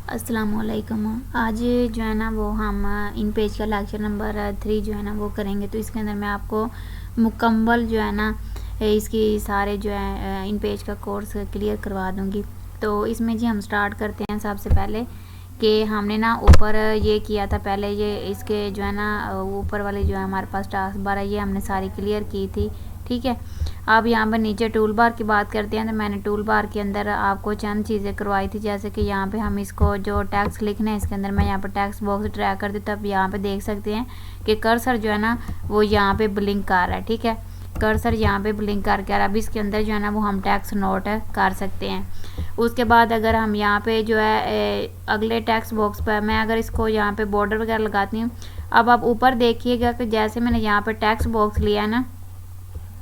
अस्सलामुअलैकुम। आज जो है ना वो हम इन पेज का लेक्चर नंबर 3 जो है ना वो करेंगे। तो इसके अंदर मैं आपको मुकम्मल जो है ना इसकी सारे जो है इन पेज का कोर्स क्लियर करवा दूंगी। तो इसमें जी हम स्टार्ट करते हैं सबसे पहले कि हमने ना ऊपर ये किया था। पहले ये इसके जो है ना ऊपर वाले जो है हमारे पास टास्क बार है, ये हमने सारी क्लियर की थी। ठीक है, अब यहाँ पर नीचे टूल बार की बात करते हैं। तो मैंने टूल बार के अंदर आपको चंद चीज़ें करवाई थी, जैसे कि यहाँ पे हम इसको जो टैक्स लिखना है इसके अंदर मैं यहाँ पर टैक्स बॉक्स ड्रैग कर दी। तब यहाँ पे देख सकते हैं कि कर्सर जो है ना वो यहाँ पे ब्लिंक कर रहा है। ठीक है, कर्सर यहाँ पे ब्लिंक करके अब इसके अंदर जो है ना वो हम टैक्स नोट कर सकते हैं। उसके बाद अगर हम यहाँ पे जो है अगले टैक्स बॉक्स पर मैं अगर इसको यहाँ पे बॉर्डर वगैरह लगाती हूँ। अब आप ऊपर देखिएगा कि जैसे मैंने यहाँ पे टैक्स बॉक्स लिया है ना,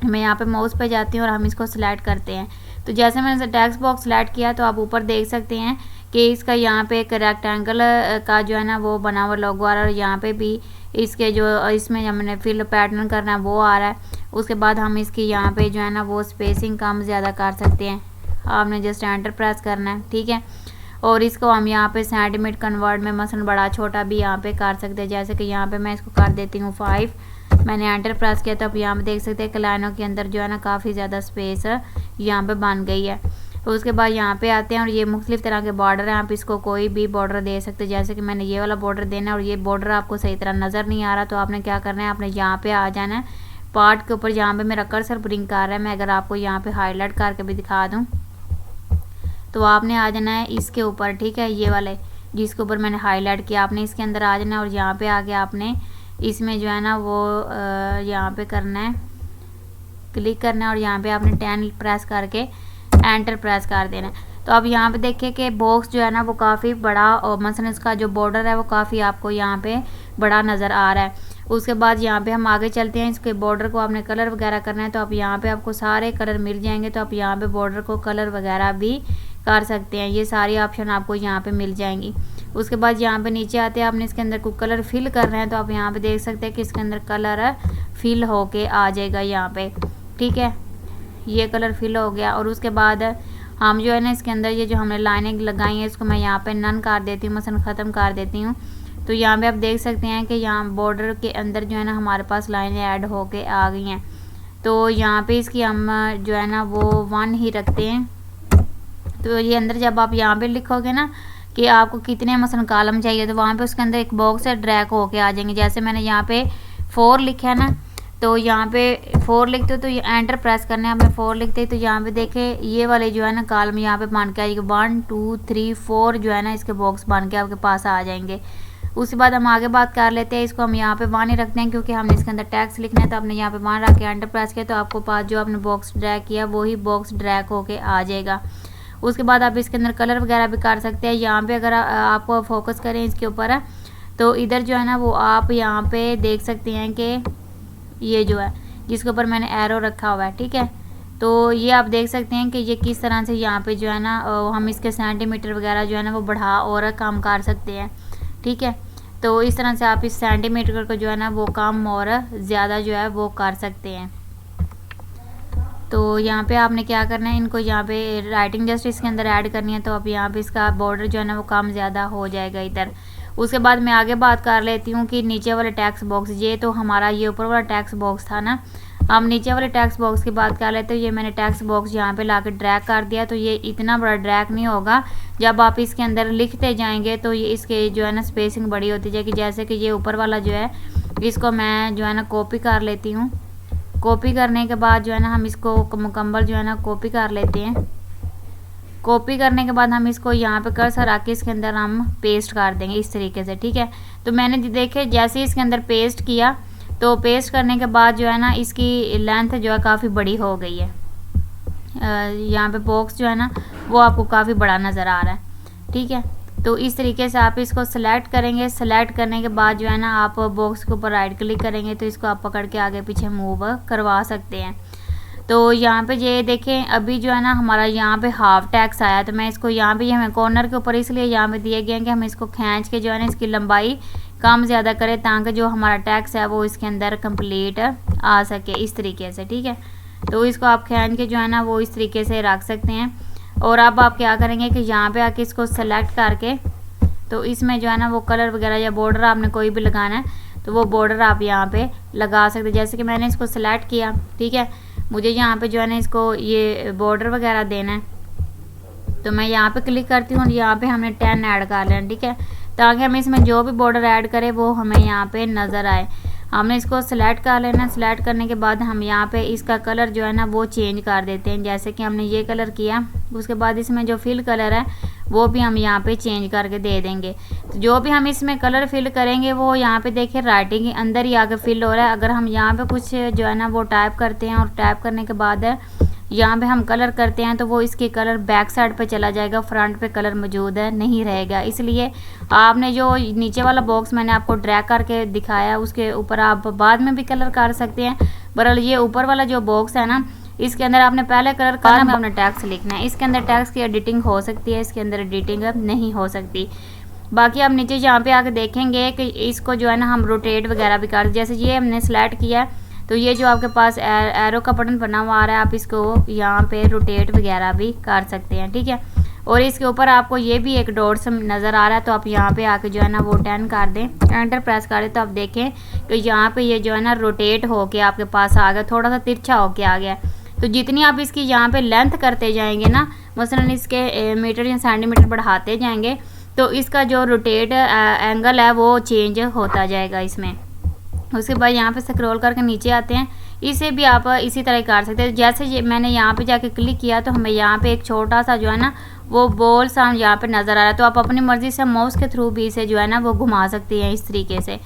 मैं यहाँ पे माउस पे जाती हूँ और हम इसको सिलेक्ट करते हैं। तो जैसे मैंने टैक्स बॉक्स सिलेक्ट किया तो आप ऊपर देख सकते हैं कि इसका यहाँ पे एक रेक्टेंगल का जो है ना वो बना हुआ लोगो आ रहा है, और यहाँ पे भी इसके जो इसमें हमने फिल पैटर्न करना है वो आ रहा है। उसके बाद हम इसकी यहाँ पे जो है ना वो स्पेसिंग कम ज़्यादा कर सकते हैं। आपने जस्ट एंटर प्रेस करना है। ठीक है, और इसको हम यहाँ पे सेंटीमीटर कन्वर्ट में मसलन बड़ा छोटा भी यहाँ पे कर सकते हैं। जैसे कि यहाँ पे मैं इसको कर देती हूँ 5। मैंने एंटर प्रेस किया तो अब यहाँ पे देख सकते हैं कि लाइनों के अंदर जो है ना काफ़ी ज़्यादा स्पेस यहाँ पे बन गई है। तो उसके बाद यहाँ पे आते हैं और ये मुख्तलिफ तरह के बॉर्डर हैं। आप इसको कोई भी बॉर्डर दे सकते हैं। जैसे कि मैंने ये वाला बॉर्डर देना है और ये बॉर्डर आपको सही तरह नज़र नहीं आ रहा, तो आपने क्या करना है, आपने यहाँ पे आ जाना है पार्ट के ऊपर जहाँ पे मेरा कर्सर ब्लिंक कर रहा है। मैं अगर आपको यहाँ पे हाईलाइट करके भी दिखा दूँ तो आपने आ जाना है इसके ऊपर। ठीक है, ये वाले जिसके ऊपर मैंने हाईलाइट किया, आपने इसके अंदर आ जाना है और यहाँ पे आके आपने इसमें जो है ना वो यहाँ पे करना है, क्लिक करना है और यहाँ पे आपने 10 प्रेस करके एंटर प्रेस कर देना है। तो अब यहाँ पे देखिए कि बॉक्स जो है ना वो काफ़ी बड़ा और मसलन इसका जो बॉर्डर है वो काफ़ी आपको यहाँ पे बड़ा नज़र आ रहा है। उसके बाद यहाँ पे हम आगे चलते हैं। इसके बॉर्डर को आपने कलर वगैरह करना है, तो आप यहाँ पे आपको सारे कलर मिल जाएंगे। तो आप यहाँ पे बॉर्डर को कलर वगैरह भी कर सकते हैं। ये सारी ऑप्शन आपको यहाँ पे मिल जाएंगी। उसके बाद यहाँ पे नीचे आते हैं, आपने इसके अंदर कोई कलर फिल कर रहे हैं तो आप यहाँ पे देख सकते हैं कि इसके अंदर कलर फिल होके आ जाएगा यहाँ पे। ठीक है, ये कलर फिल हो गया। और उसके बाद हम जो है ना इसके अंदर ये जो हमने लाइनें लगाई हैं इसको मैं यहाँ पे नन कर देती हूँ, मसलन ख़त्म कर देती हूँ। तो यहाँ पे आप देख सकते हैं कि यहाँ बॉर्डर के अंदर जो है ना हमारे पास लाइनें ऐड होके आ गई हैं। तो यहाँ पे इसकी हम जो है ना वो 1 ही रखते हैं। तो ये अंदर जब आप यहाँ पे लिखोगे ना कि आपको कितने मसलन कॉलम चाहिए, तो वहाँ पे उसके अंदर एक बॉक्स है, ड्रैग होके आ जाएंगे। जैसे मैंने यहाँ पे 4 लिखा है ना, तो यहाँ पे 4 लिखते हो तो ये एंटर प्रेस करना है। आपने 4 लिखते ही तो यहाँ पे देखें ये वाले जो है ना कॉलम यहाँ पे बन के आएगी 1 2 3 4 जो है ना इसके बॉक्स बन के आपके पास आ जाएंगे। उसके बाद हम आगे बात कर लेते हैं। इसको हम यहाँ पे 1 ही रखते हैं क्योंकि हमने इसके अंदर टैक्स लिखना है। तो आपने यहाँ पे 1 रख के एंटर प्रेस किया तो आपको पास जो आपने बॉक्स ड्रैग किया वही बॉक्स ड्रैग होके आ जाएगा। उसके बाद आप इसके अंदर कलर वगैरह भी कर सकते हैं। यहाँ पे अगर आपको फोकस करें इसके ऊपर है तो इधर जो है ना वो आप यहाँ पे देख सकते हैं कि ये जो है जिसके ऊपर मैंने एरो रखा हुआ है। ठीक है, तो ये आप देख सकते हैं कि ये किस तरह से यहाँ पे जो है ना हम इसके सेंटीमीटर वगैरह जो है ना वो बढ़ा और कम कर सकते हैं। ठीक है, तो इस तरह से आप इस सेंटीमीटर को जो है ना वो कम और ज़्यादा जो है वो कर सकते हैं। तो यहाँ पे आपने क्या करना है, इनको यहाँ पे राइटिंग जस्ट इसके अंदर ऐड करनी है। तो अब यहाँ पे इसका बॉर्डर जो है ना वो कम ज़्यादा हो जाएगा इधर। उसके बाद मैं आगे बात कर लेती हूँ कि नीचे वाले टैक्स बॉक्स, ये तो हमारा ये ऊपर वाला टैक्स बॉक्स था ना, हम नीचे वाले टैक्स बॉक्स की बात कर लेते हैं। ये मैंने टैक्स बॉक्स यहाँ पे ला कर ड्रैग कर दिया। तो ये इतना बड़ा ड्रैग नहीं होगा, जब आप इसके अंदर लिखते जाएंगे तो ये इसके जो है ना स्पेसिंग बड़ी होती जाएगी। जैसे कि ये ऊपर वाला जो है इसको मैं जो है ना कॉपी कर लेती हूँ। कॉपी करने के बाद जो है ना हम इसको मुकम्मल जो है ना कॉपी कर लेते हैं। कॉपी करने के बाद हम इसको यहाँ पे कर्सर आके इसके अंदर हम पेस्ट कर देंगे इस तरीके से। ठीक है, तो मैंने देखे जैसे इसके अंदर पेस्ट किया तो पेस्ट करने के बाद जो है ना इसकी लेंथ जो है काफ़ी बड़ी हो गई है। यहाँ पे बॉक्स जो है ना वो आपको काफ़ी बड़ा नज़र आ रहा है। ठीक है, तो इस तरीके से आप इसको सेलेक्ट करेंगे। सेलेक्ट करने के बाद जो है ना आप बॉक्स के ऊपर राइट क्लिक करेंगे तो इसको आप पकड़ के आगे पीछे मूव करवा सकते हैं। तो यहाँ पे ये देखें अभी जो है ना हमारा यहाँ पे हाफ टैक्स आया, तो मैं इसको यहाँ पे ये हमें कॉर्नर के ऊपर इसलिए यहाँ पे दिए गए हैं कि हम इसको खींच के जो है ना इसकी लंबाई कम ज़्यादा करें ताकि जो हमारा टैक्स है वो इसके अंदर कंप्लीट आ सके इस तरीके से। ठीक है, तो इसको आप खींच के जो है ना वो इस तरीके से रख सकते हैं। और अब आप क्या करेंगे कि यहाँ पे आके इसको सेलेक्ट करके तो इसमें जो है ना वो कलर वगैरह या बॉर्डर आपने कोई भी लगाना है तो वो बॉर्डर आप यहाँ पे लगा सकते हैं। जैसे कि मैंने इसको सिलेक्ट किया, ठीक है, मुझे यहाँ पे जो है ना इसको ये बॉर्डर वगैरह देना है, तो मैं यहाँ पे क्लिक करती हूँ। यहाँ पे हमने 10 ऐड कर लेना, ठीक है, ताकि हम इसमें जो भी बॉर्डर ऐड करें वो हमें यहाँ पे नज़र आए। हमने इसको सिलेक्ट कर लेना। सिलेक्ट करने के बाद हम यहाँ पे इसका कलर जो है ना वो चेंज कर देते हैं। जैसे कि हमने ये कलर किया, उसके बाद इसमें जो फिल कलर है वो भी हम यहाँ पे चेंज करके दे देंगे। तो जो भी हम इसमें कलर फिल करेंगे वो यहाँ पे देखिए राइटिंग के अंदर ही आके फिल हो रहा है। अगर हम यहाँ पे कुछ जो है ना वो टाइप करते हैं और टाइप करने के बाद यहाँ पे हम कलर करते हैं तो वो इसके कलर बैक साइड पे चला जाएगा, फ्रंट पे कलर मौजूद है नहीं रहेगा। इसलिए आपने जो नीचे वाला बॉक्स मैंने आपको ड्रैग करके दिखाया उसके ऊपर आप बाद में भी कलर कर सकते हैं। बहरहाल ये ऊपर वाला जो बॉक्स है ना इसके अंदर आपने पहले कलर करना है, आपने टैक्स लिखना है। इसके अंदर टैक्स की एडिटिंग हो सकती है, इसके अंदर एडिटिंग नहीं हो सकती। बाकी आप नीचे यहाँ पे आके देखेंगे कि इसको जो है ना हम रोटेट वगैरह भी कर, जैसे ये हमने सेलेक्ट किया है तो ये जो आपके पास एरो का बटन बना हुआ आ रहा है, आप इसको यहाँ पे रोटेट वगैरह भी कर सकते हैं, ठीक है। और इसके ऊपर आपको ये भी एक डॉट्स नज़र आ रहा है, तो आप यहाँ पे आके जो है ना वो 10 कर दें, एंटर प्रेस कर दें, तो आप देखें कि यहाँ पे ये जो है ना रोटेट होके आपके पास आ गया, थोड़ा सा तिरछा होके आ गया। तो जितनी आप इसकी यहाँ पे लेंथ करते जाएंगे ना, मसलन इसके मीटर या सेंटीमीटर बढ़ाते जाएंगे तो इसका जो रोटेट एंगल है वो चेंज होता जाएगा इसमें। उसके बाद यहाँ पे स्क्रॉल करके नीचे आते हैं, इसे भी आप इसी तरह कर सकते हैं। जैसे मैंने यहाँ पे जाके क्लिक किया तो हमें यहाँ पे एक छोटा सा जो है ना वो बॉल सा यहाँ पे नज़र आ रहा है, तो आप अपनी मर्ज़ी से माउस के थ्रू भी इसे जो है ना वो घुमा सकती हैं इस तरीके से,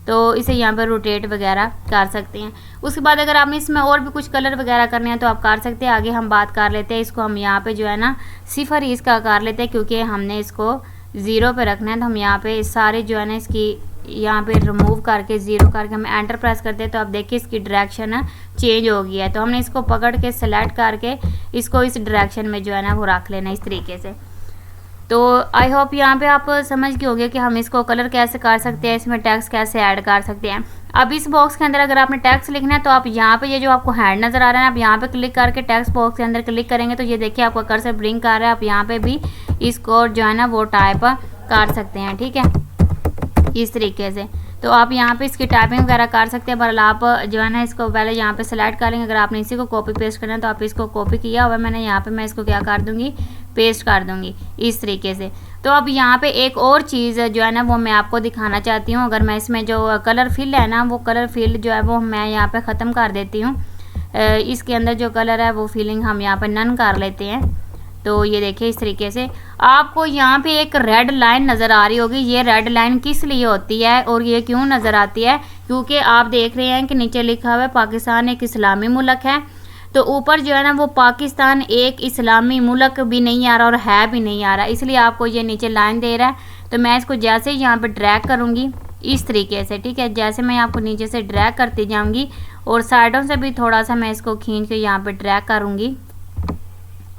तो इसे यहाँ पर रोटेट वगैरह कर सकते हैं। उसके बाद अगर आपने इसमें और भी कुछ कलर वगैरह करने हैं तो आप कर सकते हैं। आगे हम बात कर लेते हैं, इसको हम यहाँ पे जो है ना 0 इसका कर लेते हैं क्योंकि हमने इसको 0 पे रखना है। तो हम यहाँ पे सारे जो है ना इसकी यहाँ पे रिमूव करके 0 करके हम एंटर प्रेस करते हैं, तो आप देखिए इसकी डायरेक्शन चेंज हो गया है। तो हमने इसको पकड़ के सेलेक्ट करके इसको इस डायरेक्शन में जो है ना वो रख लेना इस तरीके से। तो आई होप यहाँ पे आप समझ गए होंगे कि हम इसको कलर कैसे कर सकते हैं, इसमें टेक्स्ट कैसे ऐड कर सकते हैं। अब इस बॉक्स के अंदर अगर आपने टेक्स्ट लिखना है तो आप यहाँ पे ये जो आपको हैंड नज़र आ रहा है आप यहाँ पे क्लिक करके टेक्स्ट बॉक्स के अंदर क्लिक करेंगे तो ये देखिए आपका कर्सर ब्रिंक कर रहा है। आप यहाँ पे भी इसको जो है ना वो टाइप कर सकते हैं, ठीक है, इस तरीके से। तो आप यहाँ पे इसकी टाइपिंग वगैरह कर सकते हैं। बहरहाल आप जो है ना इसको पहले यहाँ पे सेलेक्ट कर लेंगे। अगर आपने इसी को कॉपी पेस्ट करना है तो आप इसको कॉपी किया हुआ मैंने यहाँ पे, मैं इसको क्या कर दूँगी, पेस्ट कर दूँगी इस तरीके से। तो अब यहाँ पे एक और चीज़ जो है ना वो मैं आपको दिखाना चाहती हूँ। अगर मैं इसमें जो कलर फिल है ना वो कलर फिल जो है वो मैं यहाँ पर ख़त्म कर देती हूँ। इसके अंदर जो कलर है वो फिलिंग हम यहाँ पर नन कर लेते हैं। तो ये देखिए इस तरीके से आपको यहाँ पे एक रेड लाइन नज़र आ रही होगी। ये रेड लाइन किस लिए होती है और ये क्यों नज़र आती है, क्योंकि आप देख रहे हैं कि नीचे लिखा हुआ है पाकिस्तान एक इस्लामी मुल्क है, तो ऊपर जो है ना वो पाकिस्तान एक इस्लामी मुल्क भी नहीं आ रहा और है भी नहीं आ रहा, इसलिए आपको ये नीचे लाइन दे रहा है। तो मैं इसको जैसे ही यहाँ पर ड्रैग करूँगी इस तरीके से, ठीक है, जैसे मैं आपको नीचे से ड्रैग करती जाऊँगी और साइडों से भी थोड़ा सा मैं इसको खींच के यहाँ पर ड्रैग करूँगी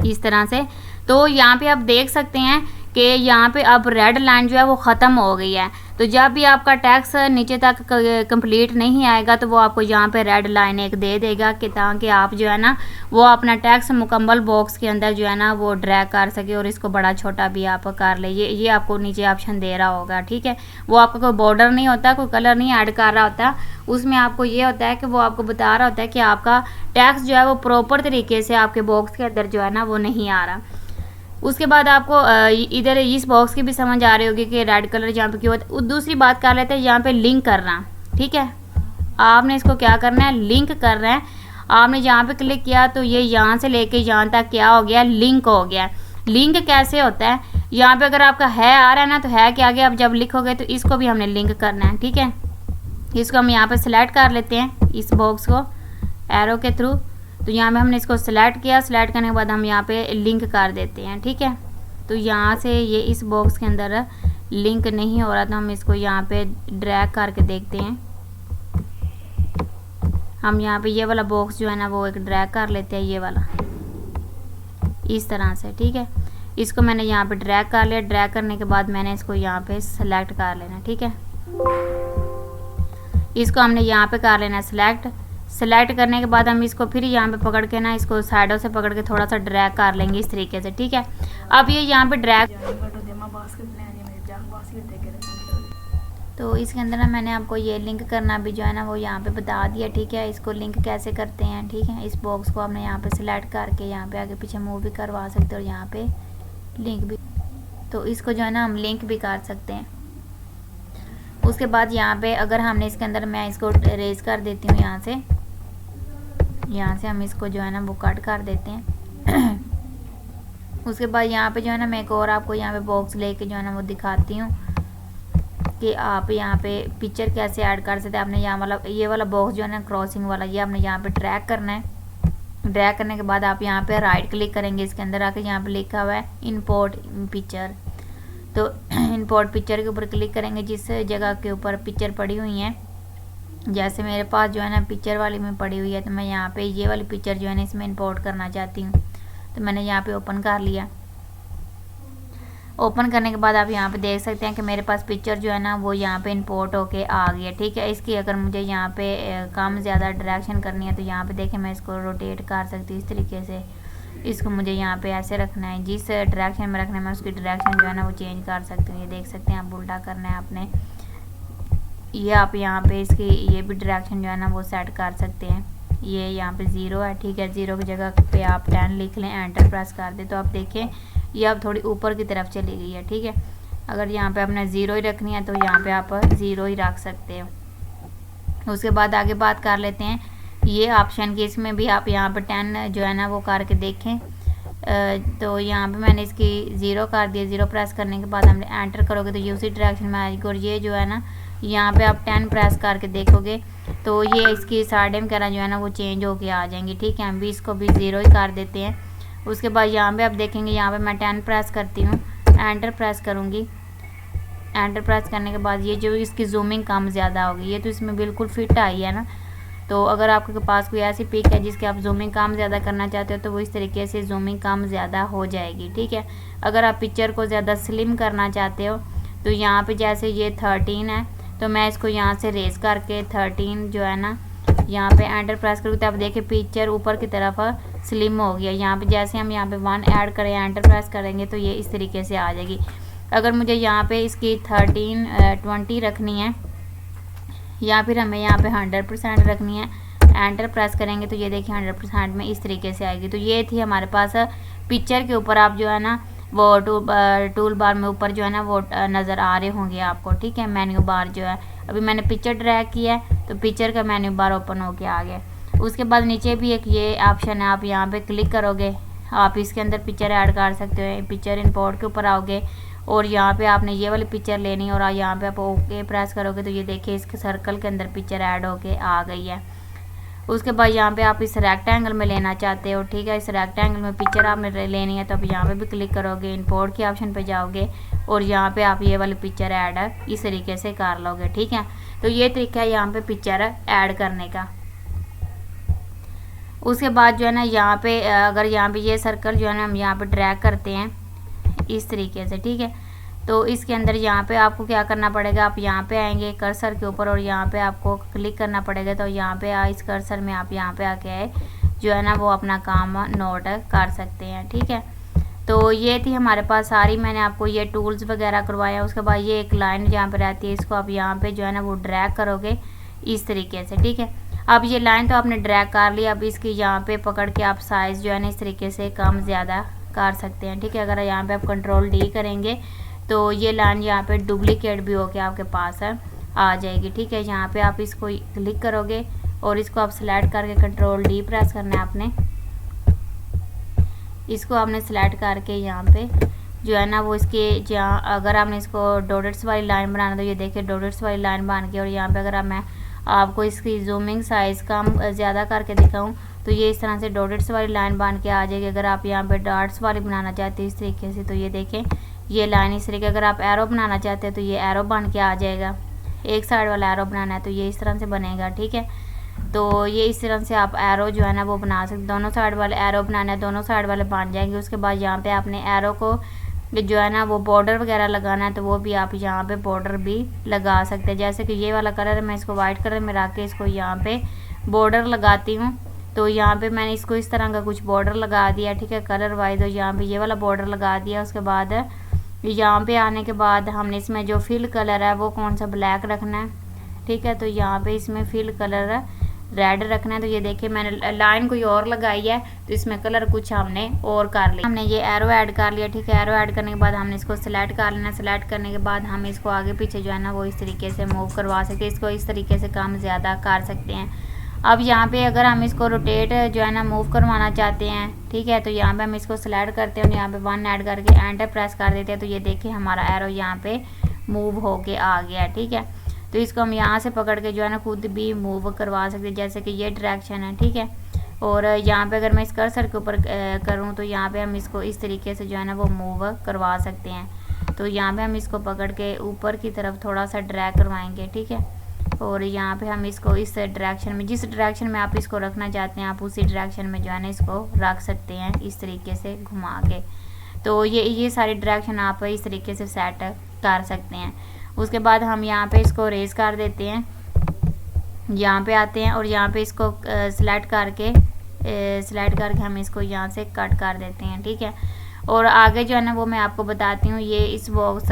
इस तरह से। तो यहाँ पे आप देख सकते हैं कि यहाँ पे अब रेड लाइन जो है वो ख़त्म हो गई है। तो जब भी आपका टैक्स नीचे तक कंप्लीट नहीं आएगा तो वो आपको यहाँ पे रेड लाइन एक दे देगा कि ताकि आप जो है ना वो अपना टैक्स मुकम्मल बॉक्स के अंदर जो है ना वो ड्रैग कर सके और इसको बड़ा छोटा भी आप कर ले। ये आपको नीचे ऑप्शन दे रहा होगा, ठीक है। वो आपका कोई बॉर्डर नहीं होता, कोई कलर नहीं ऐड कर रहा होता, उसमें आपको ये होता है कि वो आपको बता रहा होता है कि आपका टैक्स जो है वो प्रॉपर तरीके से आपके बॉक्स के अंदर जो है ना वो नहीं आ रहा। उसके बाद आपको इधर इस बॉक्स की भी समझ आ रही होगी कि रेड कलर यहाँ पे क्यों होता है। दूसरी बात कर लेते हैं यहाँ पे लिंक करना, ठीक है। आपने इसको क्या करना है, लिंक कर रहे हैं। आपने यहाँ पे क्लिक किया तो ये यहाँ से लेके यहाँ तक क्या हो गया, लिंक हो गया। लिंक कैसे होता है, यहाँ पे अगर आपका है आ रहा है ना तो है के आगे आप जब लिखोगे तो इसको भी हमने लिंक करना है, ठीक है। इसको हम यहाँ पर सिलेक्ट कर लेते हैं इस बॉक्स को एरो के थ्रू। तो यहाँ पे हमने इसको सिलेक्ट किया, सिलेक्ट करने के बाद हम यहाँ पे लिंक कर देते हैं, ठीक है। तो यहाँ से ये इस बॉक्स के अंदर लिंक नहीं हो रहा, तो हम इसको यहाँ पे ड्रैग करके देखते हैं। हम यहाँ पे ये वाला बॉक्स जो है ना वो एक ड्रैग कर लेते हैं, ये वाला इस तरह से, ठीक है। इसको मैंने यहाँ पे ड्रैग कर लिया। ड्रैग करने के बाद मैंने इसको यहाँ पे सेलेक्ट कर लेना, ठीक है। इसको हमने यहाँ पे कर लेना सिलेक्ट। सेलेक्ट करने के बाद हम इसको फिर यहाँ पे पकड़ के ना इसको साइडों से पकड़ के थोड़ा सा ड्रैग कर लेंगे इस तरीके से, ठीक है। अब ये यहाँ पे ड्रैग तो इसके अंदर ना मैंने आपको ये लिंक करना भी जो है ना वो यहाँ पे बता दिया, ठीक है। इसको लिंक कैसे करते हैं, ठीक है। इस बॉक्स को आपने यहाँ पे सिलेक्ट करके यहाँ पे आगे पीछे मूव भी करवा सकते हो और यहाँ पे लिंक भी, तो इसको जो है ना हम लिंक भी कर सकते हैं। उसके बाद यहाँ पे अगर हमने इसके अंदर, मैं इसको रेज कर देती हूँ यहाँ से हम इसको जो है ना वो कट कर देते हैं। उसके बाद यहाँ पे जो है ना मैं एक और आपको यहाँ पे बॉक्स लेके जो है ना वो दिखाती हूँ कि आप यहाँ पे पिक्चर कैसे ऐड कर सकते हैं। आपने यहाँ वाला, ये वाला बॉक्स जो है ना क्रॉसिंग वाला, ये आपने यहाँ पे ड्रैग करना है। ड्रैग करने के बाद आप यहाँ पे राइट क्लिक करेंगे, इसके अंदर आके यहाँ पे लिखा हुआ है इंपोर्ट पिक्चर, तो इंपोर्ट पिक्चर के ऊपर क्लिक करेंगे। जिस जगह के ऊपर पिक्चर पड़ी हुई है, जैसे मेरे पास जो है ना पिक्चर वाली में पड़ी हुई है, तो मैं यहाँ पे ये वाली पिक्चर जो है ना इसमें इंपोर्ट करना चाहती हूँ, तो मैंने यहाँ पे ओपन कर लिया। ओपन करने के बाद आप यहाँ पे देख सकते हैं कि मेरे पास पिक्चर जो है ना वो यहाँ पे इंपोर्ट होके आ गई है, ठीक है। इसकी अगर मुझे यहाँ पे कम ज़्यादा डायरेक्शन करनी है तो यहाँ पे देखें मैं इसको रोटेट कर सकती हूँ इस तरीके से। इसको मुझे यहाँ पे ऐसे रखना है, जिस डायरेक्शन में रखना है मैं उसकी डायरेक्शन जो है ना वो चेंज कर सकती हूँ। ये देख सकते हैं आप, उल्टा करना है आपने, ये आप यहाँ पे इसकी ये भी डायरेक्शन जो है ना वो सेट कर सकते हैं। ये यहाँ पे 0 है, ठीक है। 0 की जगह पे आप 10 लिख लें, एंटर प्रेस कर दें, तो आप देखें ये अब थोड़ी ऊपर की तरफ चली गई है, ठीक है। अगर यहाँ पे आपने 0 ही रखनी है तो यहाँ पे आप 0 ही रख सकते हो। उसके बाद आगे बात कर लेते हैं ये ऑप्शन की, इसमें भी आप यहाँ पे 10 जो है ना वो करके देखें। तो यहाँ पे मैंने इसकी 0 कर दिया। 0 प्रेस करने के बाद हमने एंटर करोगे तो ये उसी डायरेक्शन में आएगी, और ये जो है ना यहाँ पे आप 10 प्रेस करके देखोगे तो ये इसकी साइडें वगैरह जो है ना वो चेंज होके आ जाएंगी, ठीक है। हम भी इसको भी 0 ही कर देते हैं। उसके बाद यहाँ पे आप देखेंगे, यहाँ पे मैं 10 प्रेस करती हूँ, एंटर प्रेस करूँगी। एंटर प्रेस करने के बाद ये जो इसकी जूमिंग कम ज़्यादा होगी, ये तो इसमें बिल्कुल फिट आई है ना। तो अगर आपके पास कोई ऐसी पिक है जिसकी आप जूमिंग कम ज़्यादा करना चाहते हो तो वो इस तरीके से जूमिंग कम ज़्यादा हो जाएगी, ठीक है। अगर आप पिक्चर को ज़्यादा स्लिम करना चाहते हो तो यहाँ पे जैसे ये 13 है, तो मैं इसको यहाँ से रेज करके 13 जो है ना यहाँ पे एंटर प्रेस करूँगी तो आप देखिए पिक्चर ऊपर की तरफ स्लिम हो गया। यहाँ पे जैसे हम यहाँ पे 1 ऐड करें, एंटर प्रेस करेंगे तो ये इस तरीके से आ जाएगी। अगर मुझे यहाँ पे इसकी 20 रखनी है या फिर हमें यहाँ पे 100% रखनी है, एंटर प्रेस करेंगे तो ये देखिए 100% में इस तरीके से आएगी। तो ये थी हमारे पास पिक्चर के ऊपर, आप जो है ना वो टूल बार में ऊपर जो है ना वो नज़र आ रहे होंगे आपको, ठीक है। मेन्यू बार जो है, अभी मैंने पिक्चर ड्रैग किया है तो पिक्चर का मेन्यू बार ओपन होके आ गया। उसके बाद नीचे भी एक ये ऑप्शन है, आप यहाँ पे क्लिक करोगे, आप इसके अंदर पिक्चर ऐड कर सकते हो। पिक्चर इंपोर्ट के ऊपर आओगे और यहाँ पे आपने ये वाली पिक्चर लेनी है और यहाँ पे आप ओके प्रेस करोगे तो ये देखिए इसके सर्कल के अंदर पिक्चर ऐड होके आ गई है। उसके बाद यहाँ पे आप इस रेक्टेंगल में लेना चाहते हो, ठीक है। इस रेक्टेंगल में पिक्चर आपने लेनी है तो आप यहाँ पे भी क्लिक करोगे, इंपोर्ट के ऑप्शन पे जाओगे और यहाँ पे आप ये वाली पिक्चर ऐड इस तरीके से कर लोगे, ठीक है। तो ये तरीका है यहाँ पे पिक्चर ऐड करने का। उसके बाद जो है ना यहाँ पे अगर यहाँ पे ये सर्कल जो है ना हम यहाँ पे ड्रैग करते हैं इस तरीके से, ठीक है। तो इसके अंदर यहाँ पे आपको क्या करना पड़ेगा, आप यहाँ पे आएंगे कर्सर के ऊपर और यहाँ पे आपको क्लिक करना पड़ेगा। तो यहाँ पे इस कर्सर में आप यहाँ पे आके जो है ना वो अपना काम नोट कर सकते हैं, ठीक है। तो ये थी हमारे पास सारी, मैंने आपको ये टूल्स वगैरह करवाया। उसके बाद ये एक लाइन जहाँ पे रहती है, इसको आप यहाँ पे जो है ना वो ड्रैग करोगे इस तरीके से, ठीक है। अब ये लाइन तो आपने ड्रैग कर ली, अब इसकी यहाँ पे पकड़ के आप साइज़ जो है ना इस तरीके से कम ज़्यादा कर सकते हैं, ठीक है। अगर यहाँ पे आप कंट्रोल D करेंगे तो ये लाइन यहाँ पे डुप्लीकेट भी होके आपके पास आ जाएगी, ठीक है। यहाँ पे आप इसको क्लिक करोगे और इसको आप सेलेक्ट करके कंट्रोल D प्रेस करना है आपने। इसको आपने सेलेक्ट करके यहाँ पे जो है ना वो इसके जहाँ अगर आपने इसको डॉट्स वाली लाइन बनाना तो ये देखिए डॉट्स वाली लाइन बन के, और यहाँ पे अगर मैं आपको इसकी जूमिंग साइज़ कम ज़्यादा करके दिखाऊँ तो ये इस तरह से डॉट्स वाली लाइन बन के आ जाएगी। अगर आप यहाँ पे डॉट्स वाली बनाना चाहते हैं इस तरीके से तो ये देखें ये लाइन इस तरीके, अगर आप एरो बनाना चाहते हैं तो ये एरो बन के आ जाएगा। एक साइड वाला एरो बनाना है तो ये इस तरह से बनेगा, ठीक है। तो ये इस तरह से आप एरो जो है ना वो बना सकते, दोनों साइड वाले एरो बनाना है, दोनों साइड वाले बन जाएंगे। उसके बाद यहाँ पे आपने एरो को जो है ना वो बॉर्डर वगैरह लगाना है तो वो भी आप यहाँ पे बॉर्डर भी लगा सकते हैं। जैसे कि ये वाला कलर है, मैं इसको वाइट कलर में रख के इसको यहाँ पे बॉर्डर लगाती हूँ। तो यहाँ पे मैंने इसको इस तरह का कुछ बॉर्डर लगा दिया, ठीक है, कलर वाइज। और यहाँ पे ये वाला बॉर्डर लगा दिया। उसके बाद यहाँ पे आने के बाद हमने इसमें जो फिल कलर है वो कौन सा ब्लैक रखना है, ठीक है। तो यहाँ पे इसमें फिल कलर रेड रखना है। तो ये देखिए मैंने लाइन कोई और लगाई है, तो इसमें कलर कुछ हमने और कर लिया। हमने ये एरो ऐड कर लिया, ठीक है। एरो ऐड करने के बाद हमने इसको सिलेक्ट कर लेना। सिलेक्ट करने के बाद हम इसको आगे पीछे जो है ना वो इस तरीके से मूव करवा सकते हैं। इसको इस तरीके से कम ज़्यादा कर सकते हैं। अब यहाँ पे अगर हम इसको रोटेट जो है ना मूव करवाना चाहते हैं, ठीक है, तो यहाँ पे हम इसको सिलेक्ट करते हैं और यहाँ पे 1 ऐड करके एंटर प्रेस कर देते हैं। तो ये देखिए हमारा एरो यहाँ पे मूव होके आ गया, ठीक है। तो इसको हम यहाँ से पकड़ के जो है ना खुद भी मूव करवा सकते हैं, जैसे कि ये डायरेक्शन है, ठीक है। और यहाँ पे अगर मैं इस कर्सर के ऊपर करूँ तो यहाँ पे हम इसको इस तरीके से जो है ना वो मूव करवा सकते हैं। तो यहाँ पे हम इसको पकड़ के ऊपर की तरफ थोड़ा सा ड्रैग करवाएंगे, ठीक है। और यहाँ पे हम इसको इस डायरेक्शन में, जिस डायरेक्शन में आप इसको रखना चाहते हैं, आप उसी डायरेक्शन में जो है ना इसको रख सकते हैं, इस तरीके से घुमा के। तो ये सारी डायरेक्शन आप इस तरीके से सेट कर सकते हैं। उसके बाद हम यहाँ पे इसको रेज कर देते हैं, यहाँ पे आते हैं और यहाँ पे इसको सिलेक्ट करके हम इसको यहाँ से कट कर देते हैं, ठीक है। और आगे जो है ना वो मैं आपको बताती हूँ ये इस बॉक्स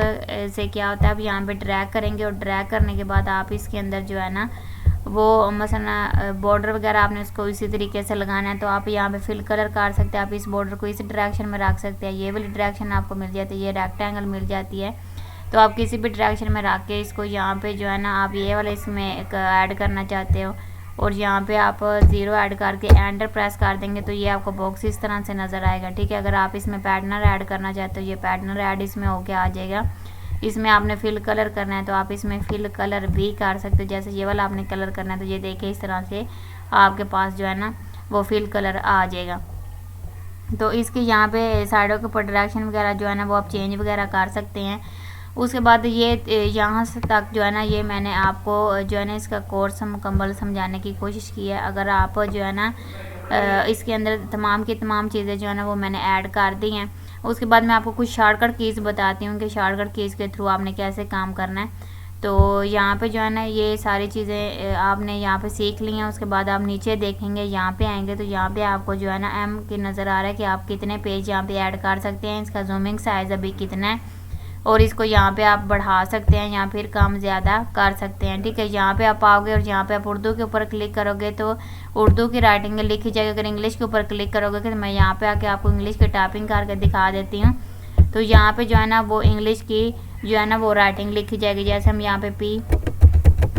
से क्या होता है। अब यहाँ पे ड्रैग करेंगे और ड्रैग करने के बाद आप इसके अंदर जो है ना वो मसलन बॉर्डर वगैरह आपने इसको इसी तरीके से लगाना है। तो आप यहाँ पे फिल कलर कर सकते हैं। आप इस बॉर्डर को इस डायरेक्शन में रख सकते हैं, ये वाली डायरेक्शन आपको मिल जाती है, ये रेक्टेंगल मिल जाती है। तो आप किसी भी डायरेक्शन में रख के इसको यहाँ पे जो है ना आप ये वाला इसमें एक ऐड करना चाहते हो और यहाँ पे आप 0 ऐड करके एंटर प्रेस कर देंगे तो ये आपको बॉक्स इस तरह से नज़र आएगा, ठीक है। अगर आप इसमें पैटर्नर ऐड करना चाहते हो, ये पैटर्नर ऐड इसमें होके आ जाएगा। इसमें आपने फिल कलर करना है तो आप इसमें फिल कलर भी कर सकते हो, जैसे ये वाला आपने कलर करना है तो ये देखिए इस तरह से आपके पास जो है ना वो फिल कलर आ जाएगा। तो इसके यहाँ पे साइडों के ऊपर डायरेक्शन वगैरह जो है ना वो आप चेंज वगैरह कर सकते हैं। उसके बाद ये यहाँ से तक जो है ना ये मैंने आपको जो है ना इसका कोर्स मुकम्मल समझाने की कोशिश की है। अगर आप जो है ना इसके अंदर तमाम की तमाम चीज़ें जो है ना वो मैंने ऐड कर दी हैं। उसके बाद मैं आपको कुछ शॉर्टकट कीज़ बताती हूँ कि शॉर्टकट कीज़ के थ्रू आपने कैसे काम करना है। तो यहाँ पे जो है ना ये सारी चीज़ें आपने यहाँ पे सीख ली हैं। उसके बाद आप नीचे देखेंगे, यहाँ पे आएंगे तो यहाँ पे आपको जो है ना एम की नज़र आ रहा है कि आप कितने पेज यहाँ पे ऐड कर सकते हैं। इसका जूमिंग साइज़ अभी कितना है और इसको यहाँ पे आप बढ़ा सकते हैं या फिर कम ज़्यादा कर सकते हैं, ठीक है। यहाँ पे आप आओगे और यहाँ पे आप उर्दू के ऊपर क्लिक करोगे तो उर्दू की राइटिंग लिखी जाएगी। अगर इंग्लिश के ऊपर क्लिक करोगे तो मैं यहाँ पे आके आपको इंग्लिश की टाइपिंग करके दिखा देती हूँ। तो यहाँ पे जो है ना वो इंग्लिश की जो है ना वो राइटिंग लिखी जाएगी। जैसे हम यहाँ पे पी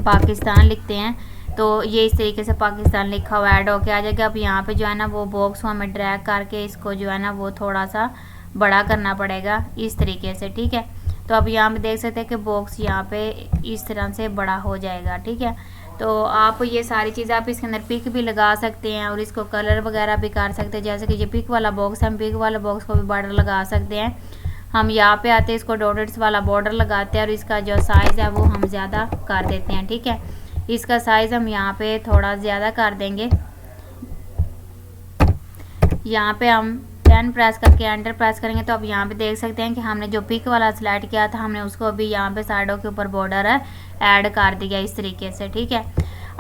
पाकिस्तान लिखते हैं तो ये इस तरीके से पाकिस्तान लिखा हुआ ऐड होके आ जाएगा। अब यहाँ पे जो है ना वो बॉक्स को हमें ड्रैग करके इसको जो है ना वो थोड़ा सा बड़ा करना पड़ेगा इस तरीके से, ठीक है। तो अब यहाँ पे देख सकते हैं कि बॉक्स यहाँ पे इस तरह से बड़ा हो जाएगा, ठीक है। तो आप ये सारी चीज़ें आप इसके अंदर पिक भी लगा सकते हैं और इसको कलर वगैरह भी कर सकते हैं। जैसे कि ये पिक वाला बॉक्स है, हम पिक वाला बॉक्स को भी बॉर्डर लगा सकते हैं। हम यहाँ पे आते हैं, इसको डॉटेड्स वाला बॉर्डर लगाते हैं और इसका जो साइज़ है वो हम ज़्यादा कर देते हैं, ठीक है। इसका साइज़ हम यहाँ पे थोड़ा ज़्यादा कर देंगे। यहाँ पे हम 10 प्रेस करके एंटर प्रेस करेंगे तो अब यहाँ पे देख सकते हैं कि हमने जो पिक वाला स्लाइड किया था हमने उसको अभी यहाँ पे साइडों के ऊपर बॉर्डर ऐड कर दिया इस तरीके से, ठीक है।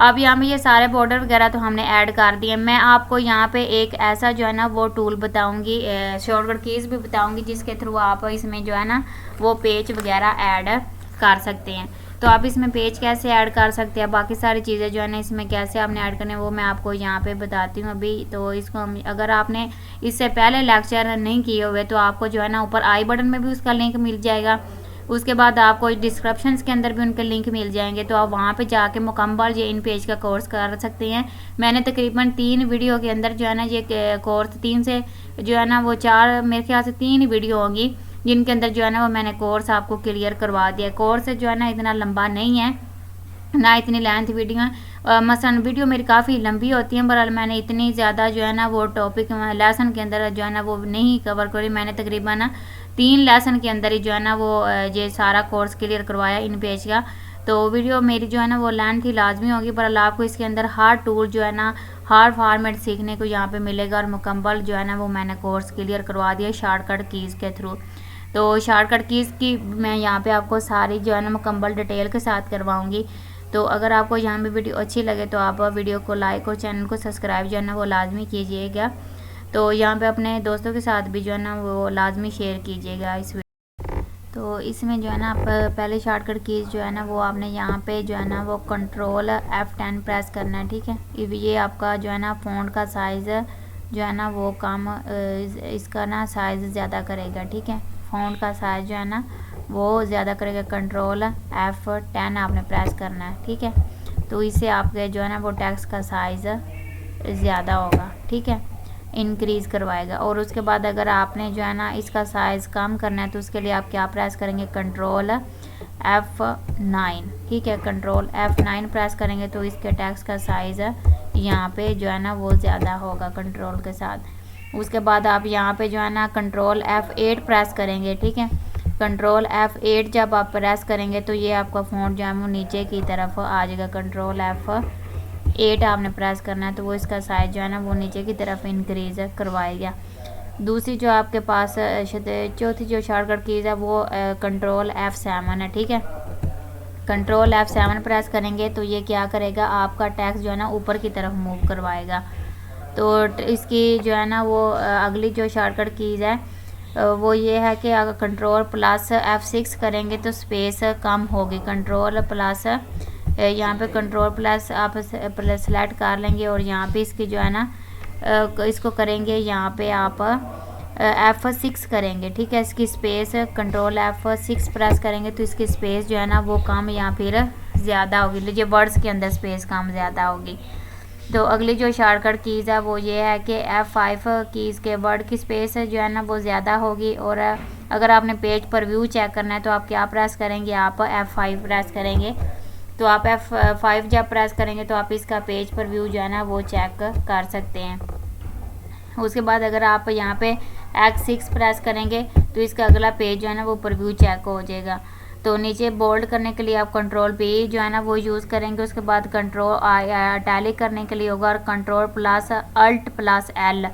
अब यहाँ पे ये सारे बॉर्डर वगैरह तो हमने ऐड कर दिए। मैं आपको यहाँ पे एक ऐसा जो है ना वो टूल बताऊँगी, शॉर्टकट कीज़ भी बताऊँगी जिसके थ्रू आप इसमें जो है ना वो पेज वगैरह ऐड कर सकते हैं। तो आप इसमें पेज कैसे ऐड कर सकते हैं, बाकी सारी चीज़ें जो है ना इसमें कैसे आपने ऐड करने वो मैं आपको यहाँ पे बताती हूँ अभी। तो इसको हम अगर आपने इससे पहले लेक्चर नहीं किए हुए तो आपको जो है ना ऊपर आई बटन में भी उसका लिंक मिल जाएगा। उसके बाद आपको डिस्क्रिप्शन के अंदर भी उनके लिंक मिल जाएंगे, तो आप वहाँ पे जाके मुकम्मल ये इन पेज का कोर्स कर सकते हैं। मैंने तकरीबन 3 वीडियो के अंदर जो है ना ये कोर्स 3 से जो है ना वो 4 मेरे ख्याल से 3 वीडियो होंगी जिनके अंदर जो है ना वो मैंने कोर्स आपको क्लियर करवा दिया। कोर्स जो है ना इतना लंबा नहीं है ना इतनी लेंथ वीडियो मसलन वीडियो मेरी काफ़ी लंबी होती है, बहरहाल मैंने इतनी ज़्यादा जो है ना वो टॉपिक लेसन के अंदर जो है ना वो नहीं कवर करी। मैंने तकरीबन 3 लेसन के अंदर ही जो है ना वो ये सारा कोर्स क्लियर करवाया इन पेज का। तो वीडियो मेरी जो है ना वो लेंथ ही लाजमी होगी, बहरहाल आपको इसके अंदर हर टूल जो है ना हर फॉर्मेट सीखने को यहाँ पे मिलेगा और मुकम्मल जो है ना वो मैंने कोर्स क्लियर करवा दिया शॉर्टकट कीज़ के थ्रू। तो शॉर्टकट कीज़ की मैं यहाँ पे आपको सारी जो है ना मुकम्मल डिटेल के साथ करवाऊँगी। तो अगर आपको यहाँ पे वीडियो अच्छी लगे तो आप वीडियो को लाइक और चैनल को सब्सक्राइब जो है ना वो लाजमी कीजिएगा। तो यहाँ पे अपने दोस्तों के साथ भी जो है ना वो लाजमी शेयर कीजिएगा इस तो इसमें जो है ना आप पहले शॉर्टकट कीज जो है ना वो आपने यहाँ पे जो है ना वो कंट्रोल F10 प्रेस करना है, ठीक है। ये आपका जो है ना फ़ॉन्ट का साइज़ जो है ना वो कम इसका ना साइज़ ज़्यादा करेगा, ठीक है। फ़ॉन्ट का साइज़ जो है ना वो ज़्यादा करेगा। कंट्रोल F10 आपने प्रेस करना है, ठीक है। तो इससे आपके जो है ना वो टेक्स्ट का साइज़ ज़्यादा होगा, ठीक है, इंक्रीज़ करवाएगा। और उसके बाद अगर आपने जो है ना इसका साइज़ कम करना है तो उसके लिए आप क्या प्रेस करेंगे, कंट्रोल F9, ठीक है। कंट्रोल F9 प्रेस करेंगे तो इसके टेक्स्ट का साइज़ यहाँ पे जो है ना वो ज़्यादा होगा कंट्रोल के साथ। उसके बाद आप यहाँ पे जो है ना कंट्रोल F8 प्रेस करेंगे, ठीक है। कंट्रोल F8 जब आप प्रेस करेंगे तो ये आपका फ़ॉन्ट जो है वो नीचे की तरफ आ जाएगा। कंट्रोल F8 आपने प्रेस करना है तो वो इसका साइज़ जो है ना वो नीचे की तरफ इंक्रीज़ करवाएगा। दूसरी जो आपके पास चौथी जो शॉर्टकट कीज़ है वो कंट्रोल F7 है, ठीक है। कंट्रोल F7 प्रेस करेंगे तो ये क्या करेगा, आपका टेक्स्ट जो है ना ऊपर की तरफ मूव करवाएगा। तो इसकी जो है ना वो अगली जो शॉर्टकट कीज़ है वो ये है कि अगर कंट्रोल प्लस F6 करेंगे तो स्पेस कम होगी। कंट्रोल प्लस यहाँ पे कंट्रोल प्लस आप सेलेक्ट कर लेंगे और यहाँ पे इसकी जो है ना इसको करेंगे, यहाँ पे आप F6 करेंगे, ठीक है। इसकी स्पेस कंट्रोल F6 प्रेस करेंगे तो इसकी स्पेस जो है ना वो कम या फिर ज़्यादा होगी। लीजिए वर्ड्स के अंदर स्पेस कम ज़्यादा होगी। तो अगली जो शॉर्टकट कीज़ है वो ये है कि F5 कीज़ के वर्ड की स्पेस जो है ना वो ज़्यादा होगी। और अगर आपने पेज पर व्यू चेक करना है तो आप क्या प्रेस करेंगे, आप F5 प्रेस करेंगे। तो आप F5 जब प्रेस करेंगे तो आप इसका पेज पर व्यू जो है ना वो चेक कर सकते हैं। उसके बाद अगर आप यहाँ पे F6 प्रेस करेंगे तो इसका अगला पेज जो है ना वो प्रीव्यू चेक हो जाएगा। तो नीचे बोल्ड करने के लिए आप कंट्रोल P जो है ना वो यूज़ करेंगे। उसके बाद कंट्रोल इटैलिक करने के लिए होगा और control plus alt plus L,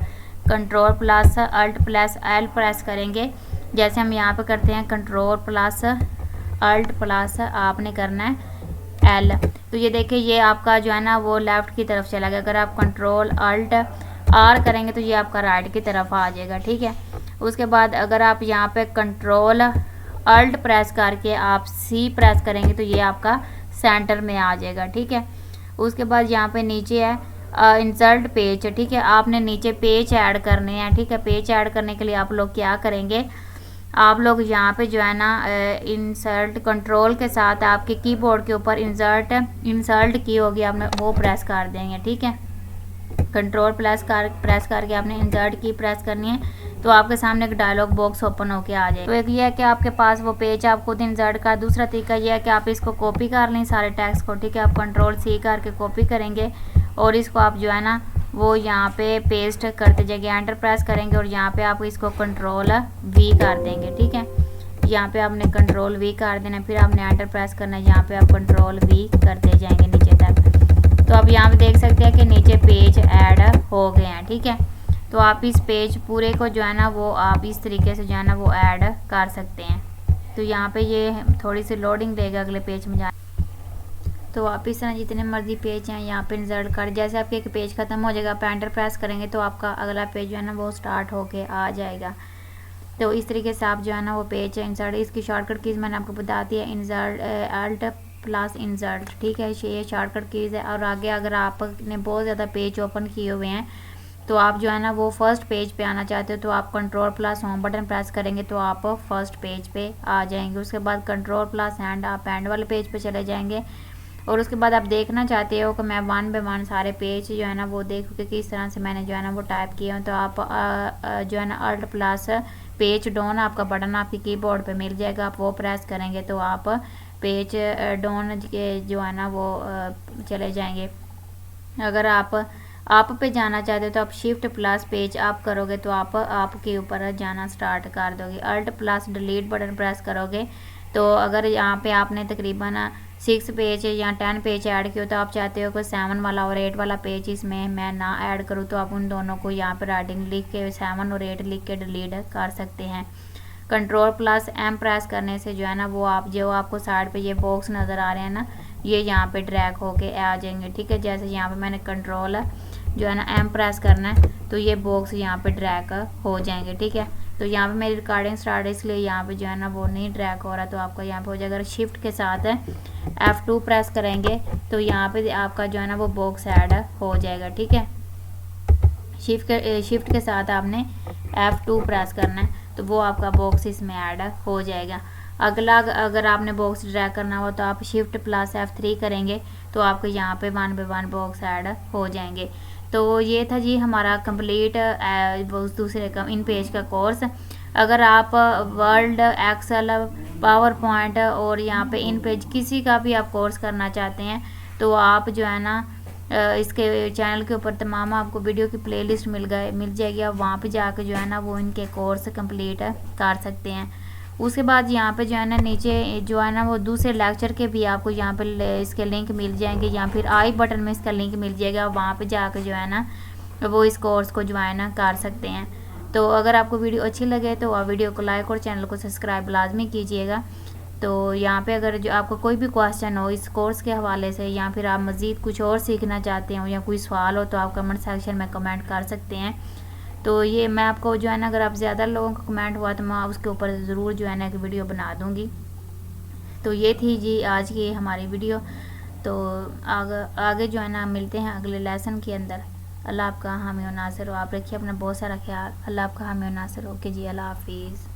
control plus alt plus L press करेंगे जैसे हम यहाँ पे करते हैं। कंट्रोल प्लस अल्ट प्लस आपने करना है L। तो ये देखिए ये आपका जो है ना वो लेफ़्ट की तरफ चला गया। अगर आप कंट्रोल अल्ट R करेंगे तो ये आपका राइट की तरफ आ जाएगा, ठीक है। उसके बाद अगर आप यहाँ पे कंट्रोल अल्ट प्रेस करके आप C प्रेस करेंगे तो ये आपका सेंटर में आ जाएगा, ठीक है। उसके बाद यहाँ पे नीचे है इंसर्ट पेज, ठीक है। आपने नीचे पेज ऐड करने हैं, ठीक है। पेज ऐड करने के लिए आप लोग क्या करेंगे, आप लोग यहाँ पे जो है ना इंसर्ट कंट्रोल के साथ आपके कीबोर्ड के ऊपर इंसर्ट की होगी, आपने वो प्रेस कर देंगे, ठीक है। कंट्रोल प्रेस करके आपने इंसर्ट की प्रेस करनी है तो आपके सामने एक डायलॉग बॉक्स ओपन होके आ जाए। तो एक ये है कि आपके पास वो पेज आप खुद इंसर्ट का। दूसरा तरीका ये है कि आप इसको कॉपी कर लें सारे टेक्स्ट को, ठीक है। आप कंट्रोल C करके कॉपी करेंगे और इसको आप जो है ना वो यहाँ पे पेस्ट करते जाएंगे, एंटर प्रेस करेंगे और यहाँ पे आप इसको कंट्रोल V कर देंगे, ठीक है। यहाँ पे आपने कंट्रोल V कर देना, फिर आपने एंटर प्रेस करना है, यहाँ पे आप कंट्रोल V करते जाएंगे नीचे तक। तो आप यहाँ पे देख सकते हैं कि नीचे पेज ऐड हो गए हैं, ठीक है। तो आप इस पेज पूरे को जो है ना वो आप इस तरीके से जो है ना वो ऐड कर सकते हैं। तो यहाँ पे ये थोड़ी सी लोडिंग देगा अगले पेज में जाए। तो आप इस तरह जितने मर्जी पेज हैं यहाँ पे इंसर्ट कर, जैसे आपके एक पेज ख़त्म हो जाएगा आप एंटर प्रेस करेंगे तो आपका अगला पेज जो है ना वो स्टार्ट होके आ जाएगा। तो इस तरीके से आप जो है ना वो पेज इंसर्ट, इसकी शॉर्टकट कीज़ मैंने आपको बता दी है, इंसर्ट अल्ट प्लस इंसर्ट, ठीक है। ये शॉर्टकट कीज़ है। और आगे अगर आपने बहुत ज़्यादा पेज ओपन किए हुए हैं तो आप जो है ना वो फर्स्ट पेज पे आना चाहते हो तो आप control plus home button press करेंगे तो आप फर्स्ट पेज पे आ जाएंगे। उसके बाद कंट्रोल प्लस हैंड, आप हैंड वाले पेज पे चले जाएंगे। और उसके बाद आप देखना चाहते हो कि मैं 1 बाय 1 सारे पेज जो है ना वो देखूँ कि किस तरह से मैंने जो है ना वो टाइप किया हो, तो आप जो है ना अल्ट प्लस पेज डाउन आपका बटन आपके कीबोर्ड पे मिल जाएगा, आप वो प्रेस करेंगे तो आप पेज डाउन के जो है ना वो चले जाएंगे। अगर आप पे जाना चाहते हो तो आप शिफ्ट प्लस पेज अप करोगे तो आप के ऊपर जाना स्टार्ट कर दोगे। Alt plus delete button press करोगे तो अगर यहाँ पे आपने तकरीबन 6 पेज या 10 पेज ऐड किए तो आप चाहते हो कि 7 वाला और 8 वाला पेज इसमें मैं ना ऐड करूँ तो आप उन दोनों को यहाँ पे राइटिंग लिख के 7 और 8 लिख के डिलीट कर सकते हैं। कंट्रोल प्लस M प्रेस करने से जो है ना वो आप जो आपको साइड पे ये बॉक्स नज़र आ रहे हैं ना ये यहाँ पे ड्रैग होके आ जाएंगे, ठीक है। जैसे यहाँ पे मैंने कंट्रोल जो है ना M प्रेस करना है तो ये बॉक्स यहाँ पे ड्रैग हो जाएंगे, ठीक है। तो यहाँ पे मेरी रिकॉर्डिंग स्टार्ट है, इसलिए यहाँ पे जो है ना वो नहीं ट्रैक हो रहा। तो आपका यहाँ पे हो जाएगा, अगर शिफ्ट के साथ F2 प्रेस करेंगे तो यहाँ पे आपका जो है ना वो बॉक्स ऐड हो जाएगा। ठीक है, शिफ्ट के साथ आपने F2 प्रेस करना है तो वो आपका बॉक्स इसमें ऐड हो जाएगा। अगला अगर आपने बॉक्स ड्रैग करना हो तो आप शिफ्ट प्लस F3 करेंगे तो आपको यहाँ पे 1 बाय 1 बॉक्स ऐड हो जाएंगे। तो ये था जी हमारा कंप्लीट दूसरे का इन पेज का कोर्स। अगर आप वर्ड, एक्सेल, पावर पॉइंट और यहाँ पे इन पेज किसी का भी आप कोर्स करना चाहते हैं तो आप जो है ना इसके चैनल के ऊपर तमाम आपको वीडियो की प्लेलिस्ट मिल जाएगी। आप वहाँ पे जाकर जो है ना वो इनके कोर्स कंप्लीट कर सकते हैं। उसके बाद यहाँ पे जो है ना नीचे जो है ना वो दूसरे लेक्चर के भी आपको यहाँ पे इसके लिंक मिल जाएंगे, या फिर आई बटन में इसका लिंक मिल जाएगा। वहाँ पे जाकर जो है ना वो इस कोर्स को ज्वाइन कर सकते हैं। तो अगर आपको वीडियो अच्छी लगे तो आप वीडियो को लाइक और चैनल को सब्सक्राइब लाजमी कीजिएगा। तो यहाँ पे अगर जो आपको कोई भी क्वेश्चन हो इस कोर्स के हवाले से, या फिर आप मज़ीद कुछ और सीखना चाहते हो या कोई सवाल हो तो आप कमेंट सेक्शन में कमेंट कर सकते हैं। तो ये मैं आपको जो है ना अगर आप ज़्यादा लोगों का कमेंट हुआ तो मैं उसके ऊपर ज़रूर जो है ना एक वीडियो बना दूँगी। तो ये थी जी आज की हमारी वीडियो। तो आगे जो है ना मिलते हैं अगले लेसन के अंदर। अल्लाह आपका हामी और नासिर हो। आप रखिए अपना बहुत सारा ख्याल। अल्लाह आपका हामी और नासिर हो। ओके जी, अल्लाह हाफिज़।